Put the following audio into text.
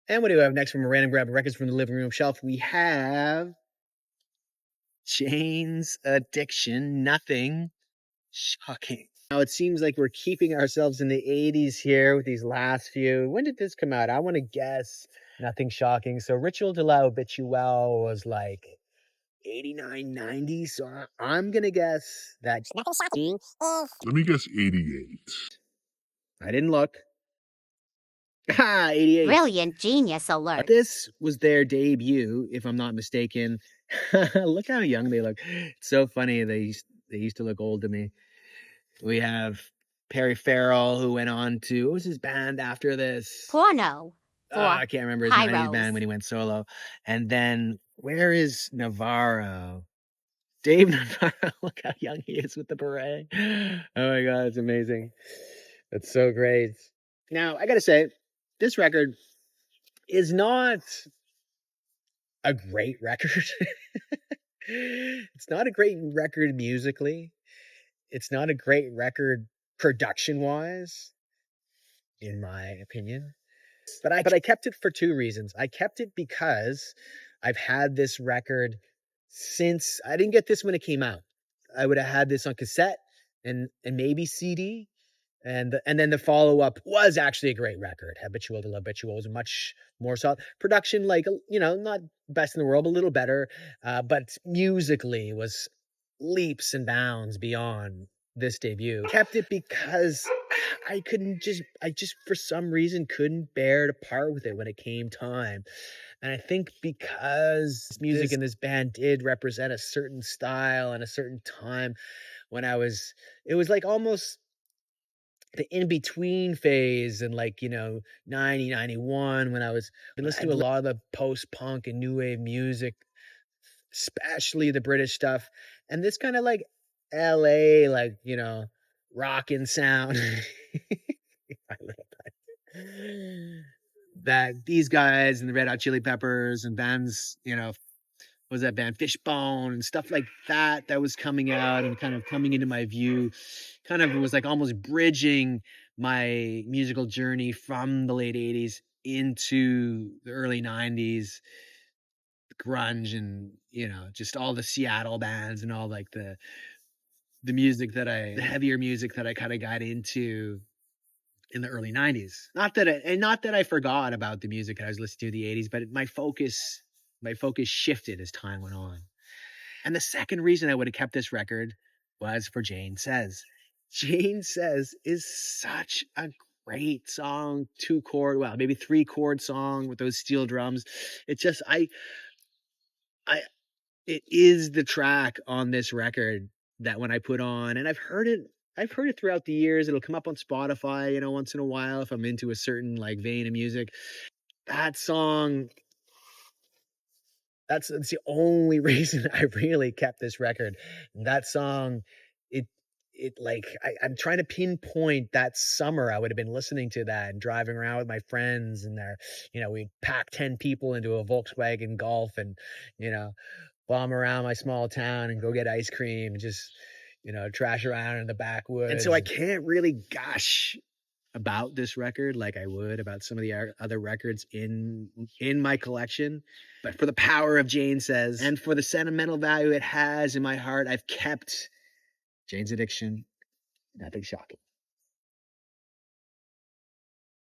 And what do we have next from a random grab of records from the living room shelf? We have Jane's Addiction. Nothing shocking. Now it seems like we're keeping ourselves in the 80s here with these last few. When did this come out? I want to guess. Nothing shocking. So Ritual de la Habitual was like 89, 90. So I'm going to guess that. Nothing shocking. Let me guess 88. I didn't look. Ha, 88. Brilliant genius alert. This was their debut, if I'm not mistaken. Look how young they look. It's so funny. They used to look old to me. We have Perry Farrell, who went on to, what was his band after this? Porno. I can't remember his 90s band when he went solo. And then, where is Navarro? Dave Navarro. Look how young he is with the beret. Oh my God, it's amazing. That's so great. Now, I gotta say, this record is not a great record. It's not a great record musically. It's not a great record production-wise, in my opinion. But I kept it for two reasons. I kept it because I've had this record since, I didn't get this when it came out. I would have had this on cassette and maybe CD. And then the follow-up was actually a great record. Habitual de la Habitual was much more solid. Production, like, not best in the world, a little better. But musically was leaps and bounds beyond this debut. Kept it because I just for some reason couldn't bear to part with it when it came time. And I think because this music and this band did represent a certain style and a certain time when it was like almost the in-between phase and 90, 91 when I listened to a lot of the post-punk and new wave music, especially the British stuff. And this kind of like LA, rockin' sound. That these guys and the Red Hot Chili Peppers and bands, what was that band? Fishbone and stuff like that was coming out and kind of coming into my view. Kind of was like almost bridging my musical journey from the late 80s into the early 90s. Grunge and just all the Seattle bands and all like the music the heavier music that I kind of got into in the early 90s. Not that I forgot about the music I was listening to in the 80s, but my focus shifted as time went on. And the second reason I would have kept this record was for Jane Says. Jane Says is such a great song, 2-chord, well, maybe 3-chord song with those steel drums. It's just it is the track on this record that when I put on, and I've heard it throughout the years. It'll come up on Spotify, once in a while if I'm into a certain vein of music. That song, that's the only reason I really kept this record. That song, I'm trying to pinpoint that summer I would have been listening to that and driving around with my friends and we'd pack 10 people into a Volkswagen Golf and, bomb around my small town and go get ice cream and just, trash around in the backwoods. And so I can't really gush about this record like I would about some of the other records in my collection. But for the power of Jane Says and for the sentimental value it has in my heart, I've kept Jane's Addiction. Nothing shocking.